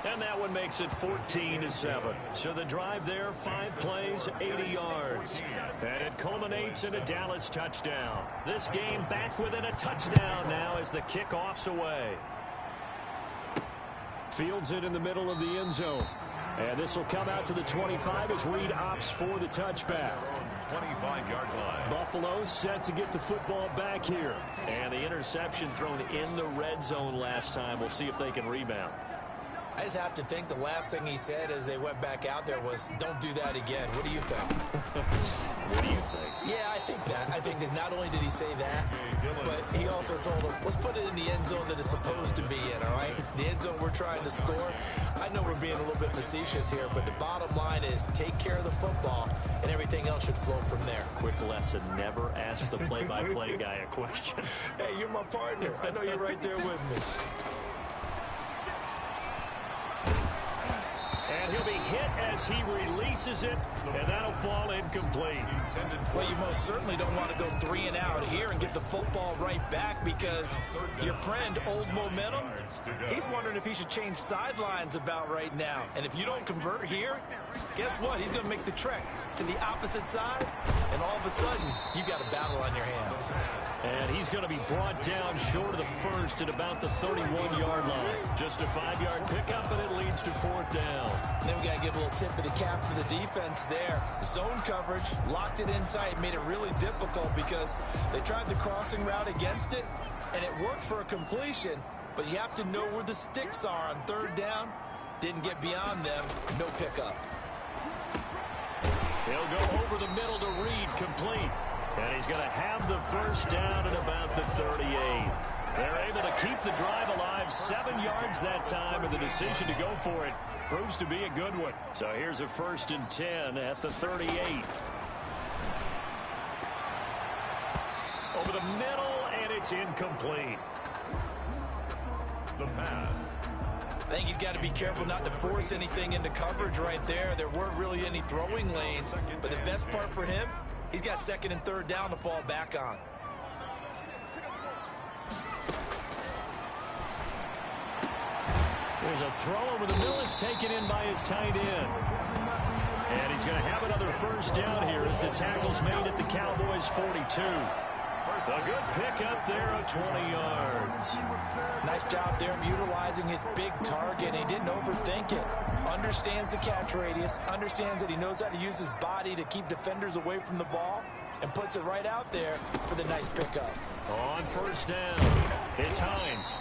And that one makes it 14-7. So the drive there, 5 plays, 80 yards. And it culminates in a Dallas touchdown. This game back within a touchdown now as the kickoff's away. Fields it in the middle of the end zone. And this will come out to the 25 as Reed opts for the touchback. 25-yard line. Buffalo set to get the football back here. And the interception thrown in the red zone last time. We'll see if they can rebound. I just have to think the last thing he said as they went back out there was, don't do that again. What do you think? What do you think? Yeah, I think that. I think that not only did he say that, but he also told them, let's put it in the end zone that it's supposed to be in, all right? The end zone we're trying to score. I know we're being a little bit facetious here, but the bottom line is take care of the football, and everything else should flow from there. Quick lesson, never ask the play-by-play guy a question. Hey, you're my partner. I know you're right there with me. And he'll be hit as he releases it, and that'll fall incomplete. Well, you most certainly don't want to go 3 and out here and get the football right back because your friend, Old Momentum, he's wondering if he should change sidelines about right now. And if you don't convert here, guess what? He's going to make the trek to the opposite side, and all of a sudden, you've got a battle on your hands. And he's going to be brought down short of the first at about the 31-yard line. Just a 5-yard pickup, and it leads to 4th down. And then we got to give a little tip of the cap for the defense there. Zone coverage, locked it in tight, made it really difficult because they tried the crossing route against it, and it worked for a completion, but you have to know where the sticks are on 3rd down. Didn't get beyond them, no pickup. He'll go over the middle to Reed, complete. And he's going to have the first down at about the 38. They're able to keep the drive alive, 7 yards that time, and the decision to go for it proves to be a good one. So here's a 1st and 10 at the 38. Over the middle, and it's incomplete. The pass. I think he's got to be careful not to force anything into coverage right there. There weren't really any throwing lanes, but the best part for him, he's got 2nd and 3rd down to fall back on. There's a throw over the middle. It's taken in by his tight end. And he's going to have another first down here as the tackle's made at the Cowboys' 42. A good pickup there of 20 yards. Nice job there of utilizing his big target. He didn't overthink it. Understands the catch radius. Understands that he knows how to use his body to keep defenders away from the ball. And puts it right out there for the nice pickup. On 1st down, it's Hines.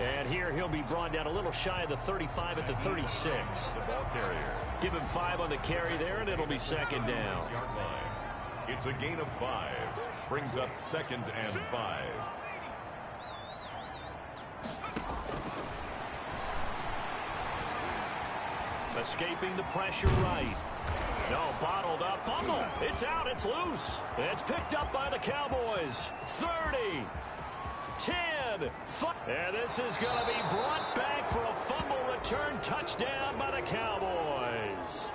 And here he'll be brought down a little shy of the 35 at the 36. The ball carrier. Give him 5 on the carry there, and it'll be 2nd down. It's a gain of 5. Brings up 2nd and 5. Escaping the pressure right. No, bottled up. Fumble. It's out. It's loose. It's picked up by the Cowboys. 30. 10. And this is going to be brought back for a fumble return touchdown by the Cowboys.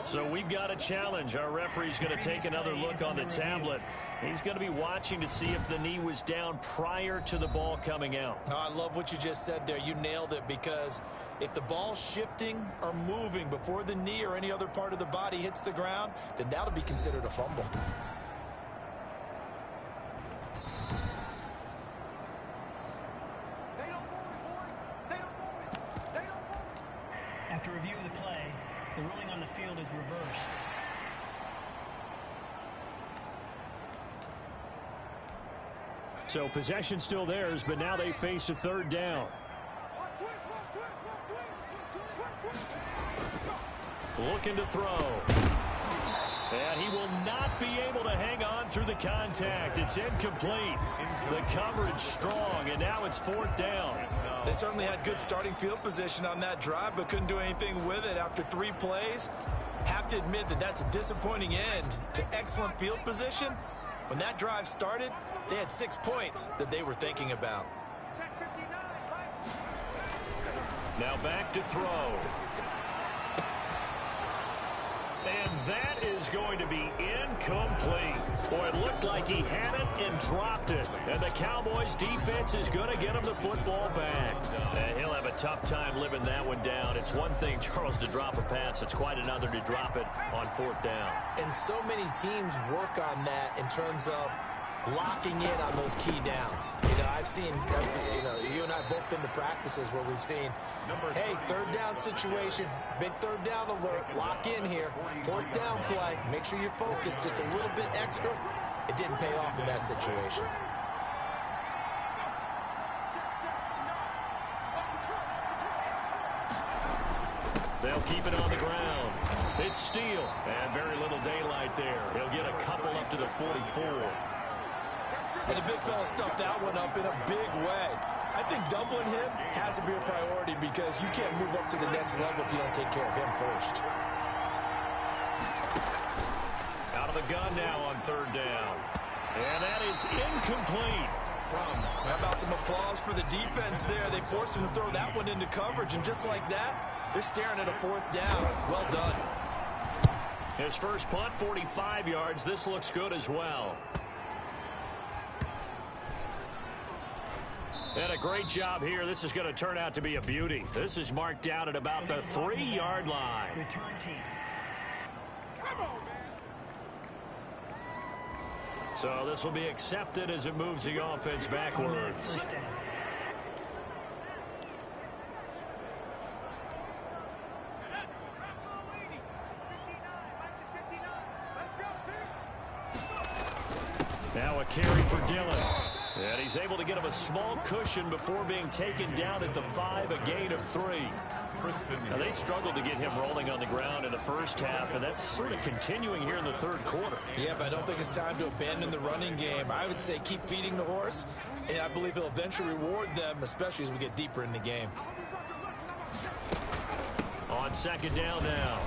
So we've got a challenge. Our referee's going to take another look on the tablet. He's going to be watching to see if the knee was down prior to the ball coming out. Oh, I love what you just said there. You nailed it, because if the ball's shifting or moving before the knee or any other part of the body hits the ground, then that'll be considered a fumble. After review of the play, the ruling on the field is reversed. So possession still theirs, but now they face a 3rd down. Looking to throw. And he will not be able to hang on through the contact. It's incomplete. The coverage strong, and now it's 4th down. They certainly had good starting field position on that drive, but couldn't do anything with it after 3 plays. Have to admit that that's a disappointing end to excellent field position. When that drive started, they had 6 points that they were thinking about. Now back to throw. going to be incomplete. Boy, it looked like he had it and dropped it. And the Cowboys defense is going to get him the football back. He'll have a tough time living that one down. It's one thing, Charles, to drop a pass. It's quite another to drop it on fourth down. And so many teams work on that in terms of locking in on those key downs. I've seen, you and I both been to practices where we've seen, hey, third down situation, big third down alert, lock in here, fourth down play, make sure you're focused just a little bit extra. It didn't pay off in that situation. They'll keep it on the ground. It's Steele, and very little daylight there. He'll get a couple up to the 44. And the big fella stuffed that one up in a big way. I think doubling him has to be a priority because you can't move up to the next level if you don't take care of him first. Out of the gun now on third down. And that is incomplete. How about some applause for the defense there? They forced him to throw that one into coverage, and just like that, they're staring at a fourth down. Well done. His first punt, 45 yards. This looks good as well. And a great job here. This is going to turn out to be a beauty. This is marked down at about the 3-yard line. Return team. So this will be accepted as it moves the offense backwards. First down. Now a carry for Dillon. And he's able to get him a small cushion before being taken down at the 5, a gain of 3. Now they struggled to get him rolling on the ground in the first half, and that's sort of continuing here in the third quarter. Yeah, but I don't think it's time to abandon the running game. I would say keep feeding the horse, and I believe he'll eventually reward them, especially as we get deeper in the game. On second down now,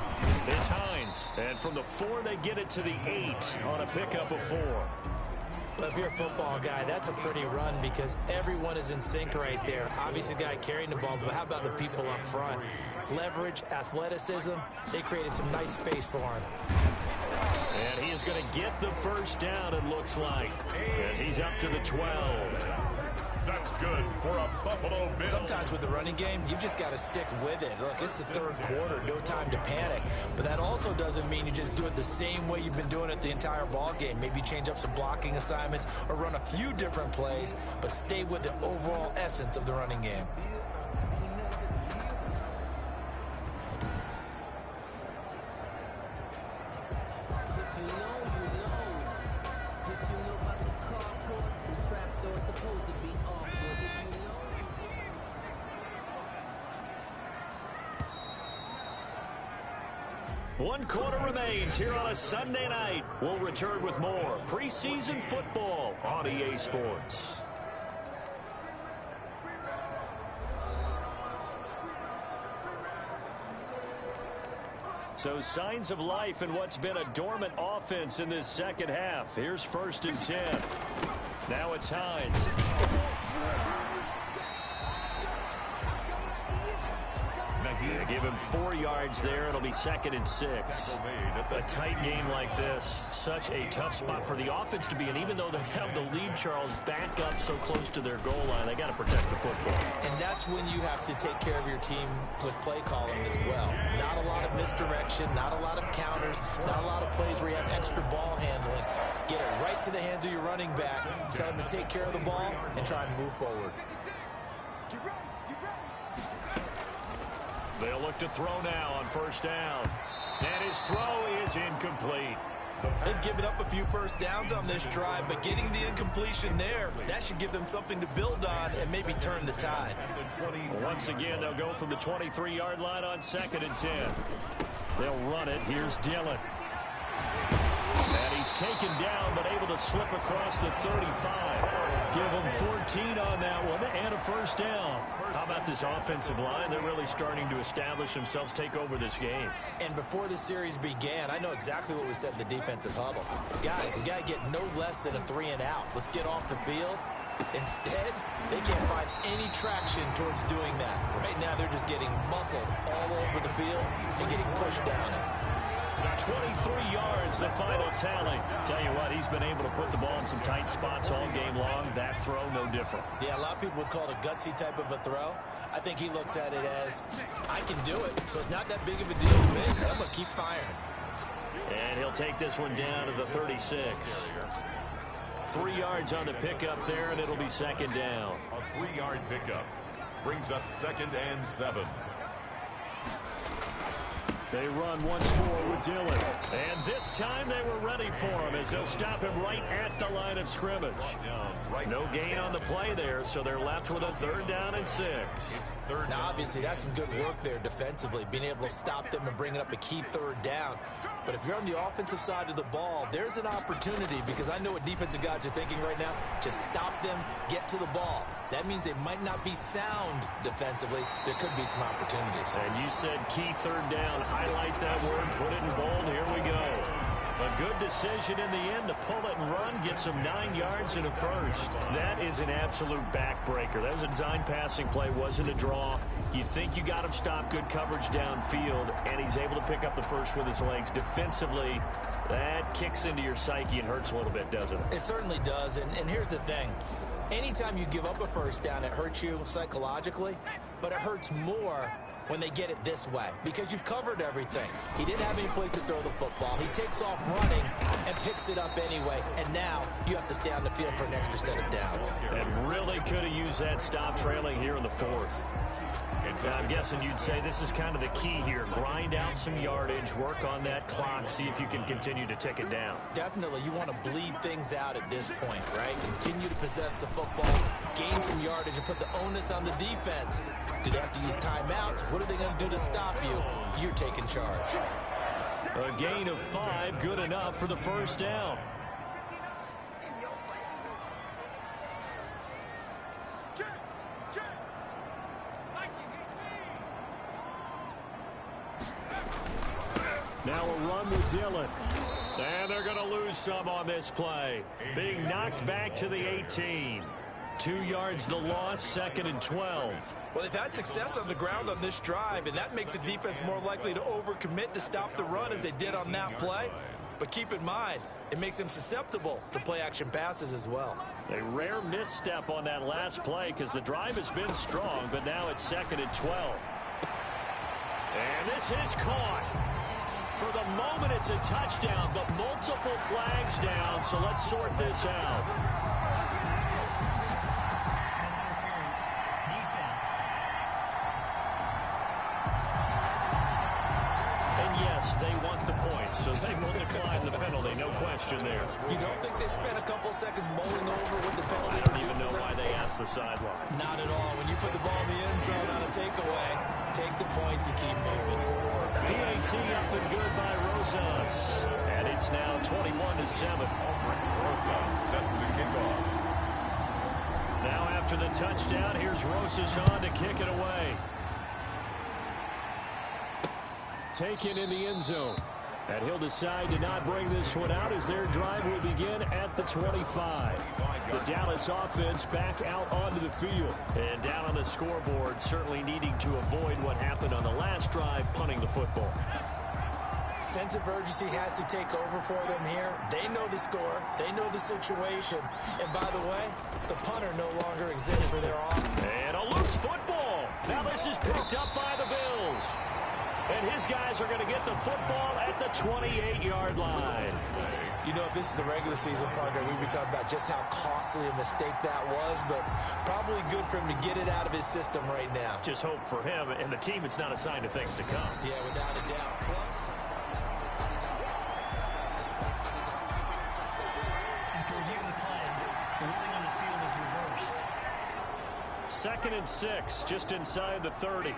it's Hines. And from the 4, they get it to the 8 on a pickup of 4. But if you're a football guy, that's a pretty run because everyone is in sync right there. Obviously, the guy carrying the ball, but how about the people up front? Leverage, athleticism, they created some nice space for him. And he is going to get the first down, it looks like, as he's up to the 12. That's good for a Buffalo Bill. Sometimes with the running game, you've just got to stick with it. Look, it's the third quarter, no time to panic. But that also doesn't mean you just do it the same way you've been doing it the entire ball game. Maybe change up some blocking assignments or run a few different plays, but stay with the overall essence of the running game. One quarter remains here on a Sunday night. We'll return with more preseason football on EA Sports. So signs of life in what's been a dormant offense in this second half. Here's 1st and 10. Now it's Hines. They give him 4 yards there. It'll be 2nd and 6. A tight game like this, such a tough spot for the offense to be in. Even though they have the lead, Charles, back up so close to their goal line, they got to protect the football. And that's when you have to take care of your team with play calling as well. Not a lot of misdirection, not a lot of counters, not a lot of plays where you have extra ball handling. Get it right to the hands of your running back, tell him to take care of the ball, and try and move forward. They'll look to throw now on 1st down. And his throw is incomplete. They've given up a few first downs on this drive, but getting the incompletion there, that should give them something to build on and maybe turn the tide. Once again, they'll go from the 23-yard line on 2nd and 10. They'll run it. Here's Dillon. And he's taken down, but able to slip across the 35. Give him 14 on that one and a first down. How about this offensive line? They're really starting to establish themselves, take over this game. And before the series began, I know exactly what we said in the defensive huddle. Guys, we got to get no less than a 3-and-out. Let's get off the field. Instead, they can't find any traction towards doing that. Right now, they're just getting muscled all over the field and getting pushed down it. 23 yards, the final tally. Tell you what, he's been able to put the ball in some tight spots all game long. That throw, no different. Yeah, a lot of people would call it a gutsy type of a throw. I think he looks at it as, I can do it, so it's not that big of a deal to me. I'm going to keep firing. And he'll take this one down to the 36. 3 yards on the pickup there, and it'll be second down. A 3-yard pickup brings up 2nd and 7. They run once more with Dillon. And this time they were ready for him as they'll stop him right at the line of scrimmage. No gain on the play there, so they're left with a 3rd down and 6. Now, obviously, that's some good work there defensively, being able to stop them and bringing up a key 3rd down. But if you're on the offensive side of the ball, there's an opportunity, because I know what defensive guys are thinking right now. Just stop them, get to the ball. That means they might not be sound defensively. There could be some opportunities. And you said key 3rd down. Highlight that word, put it in bold. Here we go. A good decision in the end to pull it and run, gets him 9 yards and a first. That is an absolute backbreaker. That was a design passing play, wasn't a draw. You think you got him stopped, good coverage downfield, and he's able to pick up the first with his legs. Defensively, that kicks into your psyche and hurts a little bit, doesn't it? It certainly does, and here's the thing. Anytime you give up a first down, it hurts you psychologically, but it hurts more when they get it this way, because you've covered everything. He didn't have any place to throw the football. He takes off running and picks it up anyway, and now you have to stay on the field for an extra set of downs. And really could have used that stop trailing here in the 4th. Now, I'm guessing you'd say this is kind of the key here. Grind out some yardage, work on that clock, see if you can continue to tick it down. Definitely, you want to bleed things out at this point, right? Continue to possess the football, gain some yardage, and put the onus on the defense. Do they have to use timeouts? What are they going to do to stop you? You're taking charge. A gain of 5, good enough for the first down. Now a run with Dillon. And they're going to lose some on this play. Being knocked back to the 18. 2 yards the loss, 2nd and 12. Well, they've had success on the ground on this drive, and that makes the defense more likely to overcommit to stop the run as they did on that play. But keep in mind, it makes them susceptible to play-action passes as well. A rare misstep on that last play because the drive has been strong, but now it's 2nd and 12. And this is caught. For the moment, it's a touchdown, but multiple flags down, so let's sort this out. Pass interference. Defense. And yes, they want the points, so they will decline the penalty, no question there. You don't think they spent a couple seconds mulling over what the penalty? I don't even know why they asked the sideline. Not at all. When you put the ball in the end zone on a takeaway, take the points and keep moving. PAT up and good by Rosas. And it's now 21-7. Rosas set to kick off. Now after the touchdown, here's Rosas on to kick it away. Taken in the end zone. And he'll decide to not bring this one out as their drive will begin at the 25. The Dallas offense back out onto the field. And down on the scoreboard, certainly needing to avoid what happened on the last drive, punting the football. Sense of urgency has to take over for them here. They know the score. They know the situation. And by the way, the punter no longer exists for their offense. And a loose football. Now this is picked up by the Bills. And his guys are going to get the football at the 28-yard line. You know, if this is the regular season, partner, we'd be talking about just how costly a mistake that was, but probably good for him to get it out of his system right now. Just hope for him and the team it's not a sign of things to come. Yeah, without a doubt. Plus, After reviewing the play, the ruling on the field is reversed. 2nd and 6, just inside the 30.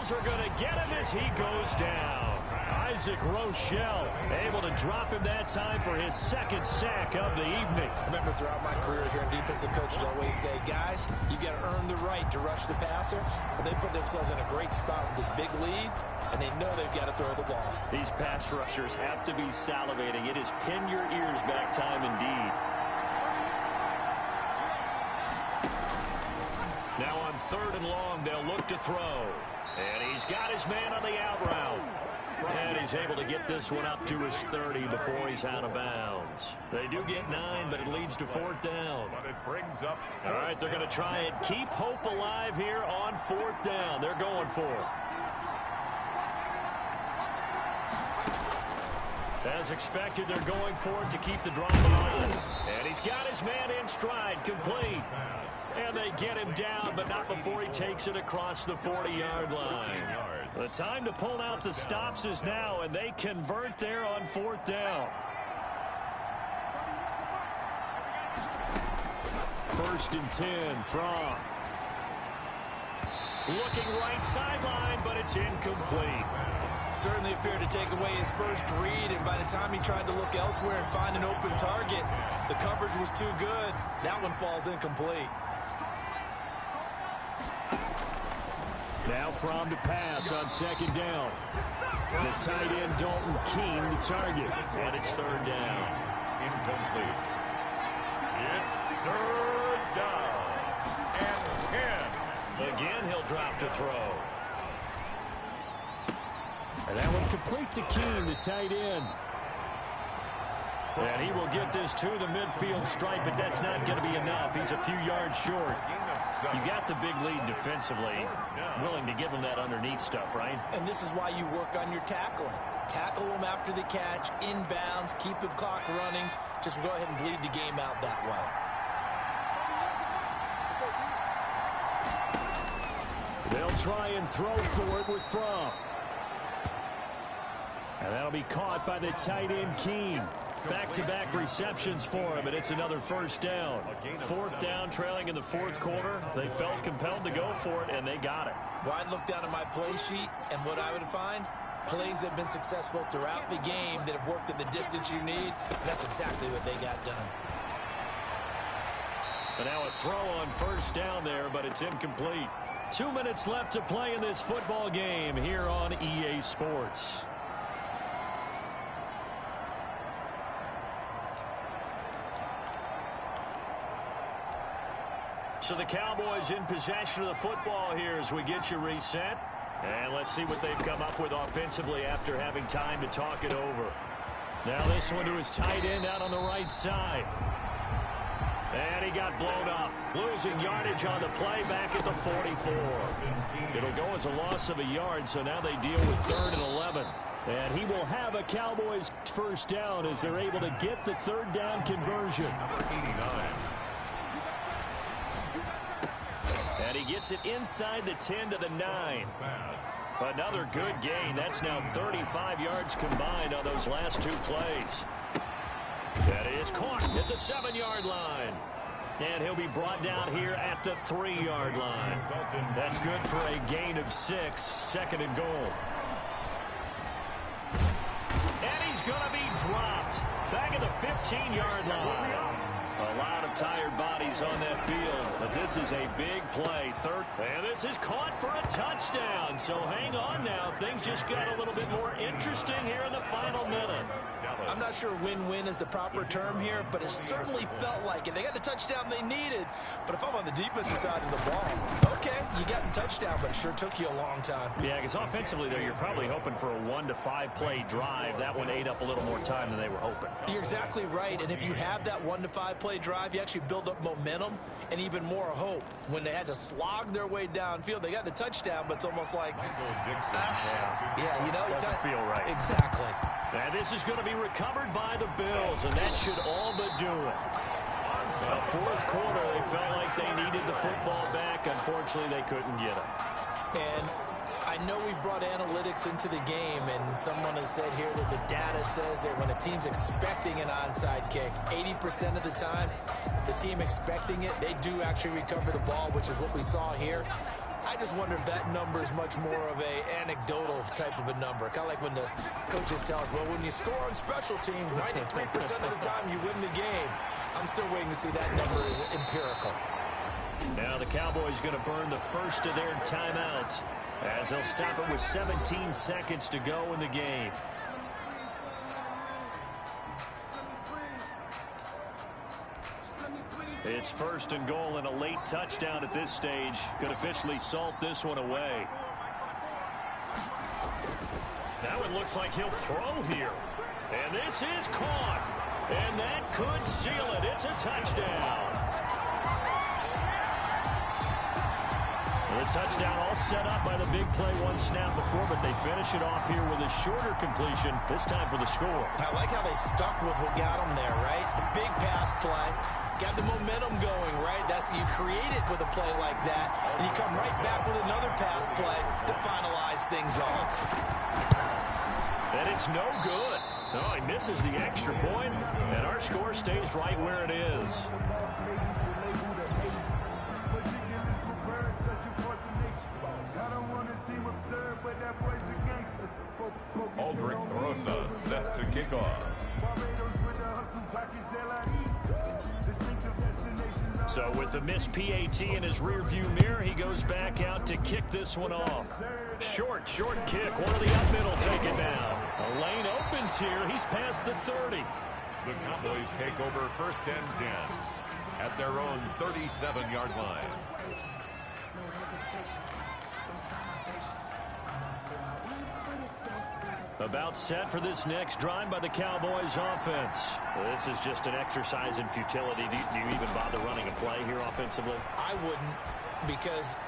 Are going to get him as he goes down. Isaac Rochelle able to drop him that time for his 2nd sack of the evening. I remember throughout my career here, defensive coaches always say, guys, you got to earn the right to rush the passer. Well, they put themselves in a great spot with this big lead, and they know they've got to throw the ball. These pass rushers have to be salivating. It is pin your ears back time indeed. Now on 3rd and long, they'll look to throw. And he's got his man on the out route. And he's able to get this one up to his 30 before he's out of bounds. They do get 9, but it leads to 4th down. But it brings up. All right, they're going to try and keep hope alive here on 4th down. They're going for it. As expected, they're going for it to keep the drive alive. And he's got his man in stride, complete. And they get him down, but not before he takes it across the 40-yard line. The time to pull out the stops is now, and they convert there on 4th down. 1st and 10 from. Looking right sideline, but it's incomplete. Certainly appeared to take away his first read, and by the time he tried to look elsewhere and find an open target, the coverage was too good. That one falls incomplete. Now from to pass on 2nd down. The tight end, Dalton Keene, the target. And it's 3rd down. Incomplete. It's 3rd down. And 10. Again, he'll drop to throw. And that one complete to Keene, the tight end. And he will get this to the midfield stripe, but that's not going to be enough. He's a few yards short. You got the big lead defensively. Willing to give him that underneath stuff, right? And this is why you work on your tackling. Tackle them after the catch, inbounds, keep the clock running. Just go ahead and bleed the game out that way. They'll try and throw for it with Fromm. And that'll be caught by the tight end, Keene. Back-to-back receptions for him, and it's another 1st down. 4th down, trailing in the 4th quarter. They felt compelled to go for it, and they got it. Well, I'd look down at my play sheet, and what I would find, plays that have been successful throughout the game that have worked at the distance you need. That's exactly what they got done. But now a throw on 1st down there, but it's incomplete. 2 minutes left to play in this football game here on EA Sports. So the Cowboys in possession of the football here as we get you reset. And let's see what they've come up with offensively after having time to talk it over. Now this one to his tight end out on the right side. And he got blown up. Losing yardage on the play back at the 44. It'll go as a loss of a yard, so now they deal with 3rd and 11. And he will have a Cowboys 1st down as they're able to get the 3rd down conversion. Number 89. And he gets it inside the 10 to the 9. Another good gain. That's now 35 yards combined on those last 2 plays. That is caught at the 7-yard line. And he'll be brought down here at the 3-yard line. That's good for a gain of 6, 2nd and goal. And he's going to be dropped back at the 15-yard line. A lot of tired bodies on that field, but this is a big play. 3rd, and this is caught for a touchdown. So hang on now. Things just got a little bit more interesting here in the final minute. I'm not sure win-win is the proper term here, but it certainly felt like it. They got the touchdown they needed, but if I'm on the defensive side of the ball, okay, you got the touchdown, but it sure took you a long time. Yeah, because offensively, though, you're probably hoping for a 1 to 5 play drive. That one ate up a little more time than they were hoping. You're exactly right, and if you have that 1 to 5 play drive, you actually build up momentum and even more hope. When they had to slog their way downfield, they got the touchdown, but it's almost like, yeah, you know, doesn't feel right. Exactly. And this is going to be recovered by the Bills, and that should all but do it. The 4th quarter, they felt like they needed the football back. Unfortunately, they couldn't get it. And I know we've brought analytics into the game, and someone has said here that the data says that when a team's expecting an onside kick, 80% of the time, the team expecting it, they do actually recover the ball, which is what we saw here. I just wonder if that number is much more of a anecdotal type of a number. Kind of like when the coaches tell us, well, when you score on special teams, 93% of the time you win the game. I'm still waiting to see that number is empirical. Now the Cowboys going to burn the first of their timeouts as they'll stop it with 17 seconds to go in the game. It's 1st and goal and a late touchdown at this stage. Could officially salt this one away. Now it looks like he'll throw here. And this is caught. And that could seal it. It's a touchdown. The touchdown all set up by the big play one snap before, but they finish it off here with a shorter completion, this time for the score. I like how they stuck with what got them there, right? The big pass play, got the momentum going, right? You create it with a play like that, and you come right back with another pass play to finalize things off. And it's no good. No, he misses the extra point, and our score stays right where it is. Aldrich Rosa set to kick off. So with the missed PAT in his rearview mirror, he goes back out to kick this one off. Short kick. One of the up middle take it down. A lane opens here. He's past the 30. The Cowboys take over 1st and 10 at their own 37-yard line. About set for this next drive by the Cowboys offense. This is just an exercise in futility. Do you even bother running a play here offensively? I wouldn't, because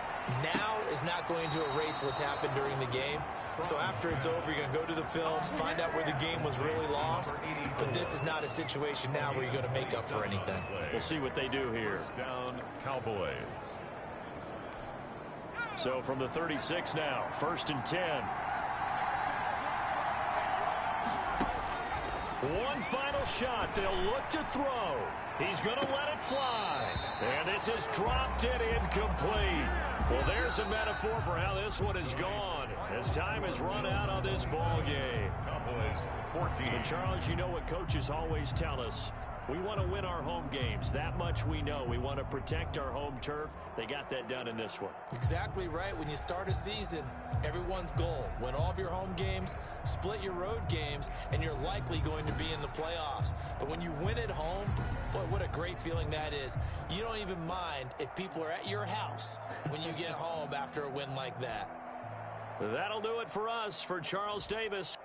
now is not going to erase what's happened during the game. So after it's over, you're going to go to the film, find out where the game was really lost. But this is not a situation now where you're going to make up for anything. We'll see what they do here. Down Cowboys. So from the 36 now, 1st and 10. One final shot. They'll look to throw. He's going to let it fly. And this is dropped and incomplete. Well, there's a metaphor for how this one is gone as time has run out on this ball game. Cowboys 14. And Charles, you know what coaches always tell us. We want to win our home games. That much we know. We want to protect our home turf. They got that done in this one. Exactly right. When you start a season, everyone's goal: win all of your home games, split your road games, and you're likely going to be in the playoffs. But when you win at home, boy, what a great feeling that is. You don't even mind if people are at your house when you get home after a win like that. That'll do it for us. For Charles Davis,